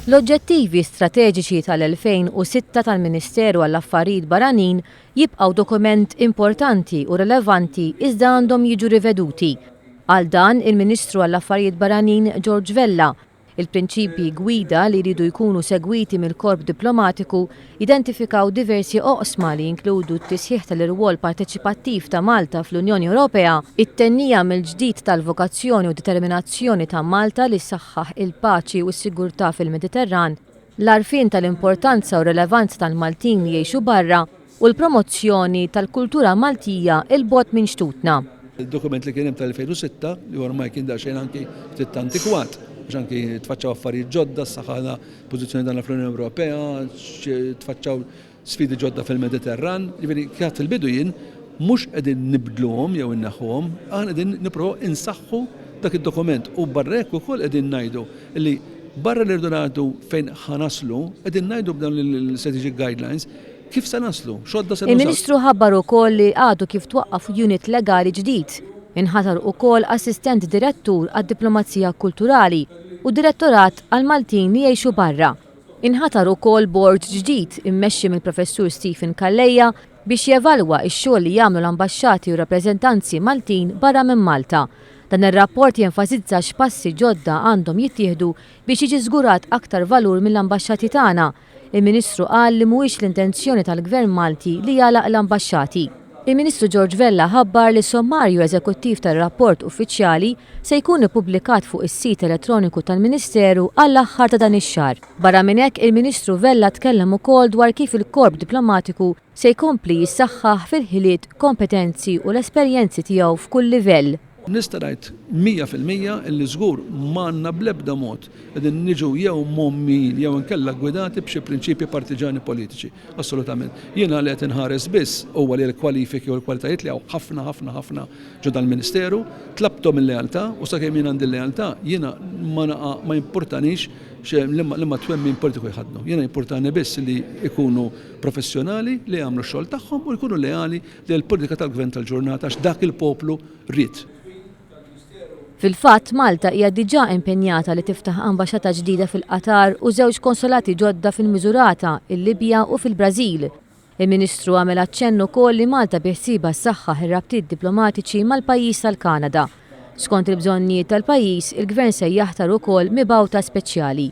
L-oġġettivi strateġiċi tal-2006 tal-Ministeru għall-Affarijiet Barranin jibqgħu dokument importanti u rilevanti iżda għandhom jiġu riveduti. Għal dan il-Ministru għall-Affarijiet Barranin George Vella, il-Principji Gwida li jridu jkunu segwiti mill-korp diplomatiku identifikaw diversi oqsma li jinkludu t-tisħiħ tal-irwol parteċipattiv ta' Malta fl-Unjoni Ewropea, it-tennija mill-ġdid tal-vokazzjoni u determinazzjoni ta' Malta li ssaħħaħ il-paċi u s-sigurta fil-Mediterran, l-arfin tal-importanza u rilevanza tal-Maltin li jgħixu barra u l-promozzjoni tal-kultura Maltija il-bot minn xtutna. Il-dokument li kien hemm tal-2006 li ormai kien daqsxejn anki ftit antikwat, biex anki tfaċċaw affarijiet ġodda, saħħana pożizzjoni tagħna fl-Unjoni Ewropea, tfaċċaw sfidi ġodda fil-Mediterran. Jiġifieri kienet il-bidu jien mhux qegħdin nibdluhom jew inneħħuhom, aħna qegħdin nippruvaw insaħħu dak id-dokument u barra hekk ukoll qegħdin ngħidu li barra li rridu ngħidu fejn ħanaslu, qegħdin ngħidu b'dawn il-strategic guidelines kif se naslu, x'għodda se nużaw. Il-Ministru ħabbar ukoll li għadu kif twaqqaf unit legali ġdid. Inħatar ukoll assistent direttur għad-diplomazija kulturali u direttorat għal Maltin li jgħixu barra. Inħatar ukoll board ġdid immexxi mill-Professur Stephen Kalleja biex jevalwa x-xogħol li jagħmlu l-ambaxxati u rappreżentanzi Maltin barra minn Malta. Dan ir-rapport jenfasizza x'passi ġodda għandhom jittieħdu biex jiġi żgurat aktar valur mill-ambaxxati tagħna. Il-Ministru qal li mhuwiex l-intenzjoni tal-Gvern Malti li jagħlaq l-ambaxxati. Il-Ministru George Vella ħabbar li sommarju eżekuttiv tar-rapport uffiċjali se jkun ippubblikat fuq is-sit elettroniku tal-Ministeru għall-aħħar ta' dan ix-xahar. Barra minn hekk il-Ministru Vella tkellem ukoll dwar kif il-korp diplomatiku se jkompli jissaħħaħ fil-ħiliet, kompetenzi u l-esperjenzi tiegħu f'kull livell. Nista' ngħid 100% illi żgur m'għandna bl-ebda mod qegħdin niġu jew mommin jew inkella gwidati b'xi prinċipji partiġani politiċi. Assolutament. Jiena li qed inħares biss huwa li l-kwalifiki u l-kwalitajiet li hawn ħafna ġo dal-Ministeru, tlabthom il-lealtà u sakemm jien għandi l-lealtà jiena ma importanix l-imma twemmin politiku jħadnu. Jiena importani biss li jkunu professjonali li jagħmlu x-xogħol tagħhom u jkunu leali li l-politika tal-Gvern tal-ġurnata għax dak il-poplu rrid. Fil-fatt, Malta hija diġà impenjata li tiftaħ ambaxxata ġdida fil-Qatar u żewġ konsolati ġodda fil-Miżurata, il-Libja u fil-Brażil. Il-Ministru għamel aċċenn ukoll li Malta behsieba ssaħħaħ ir-rabtiet diplomatiċi mal-pajjiż tal-Kanada. Skont il-bżonnijiet tal-pajjiż, il-Gvern se jaħtar ukoll mibgħuta speċjali.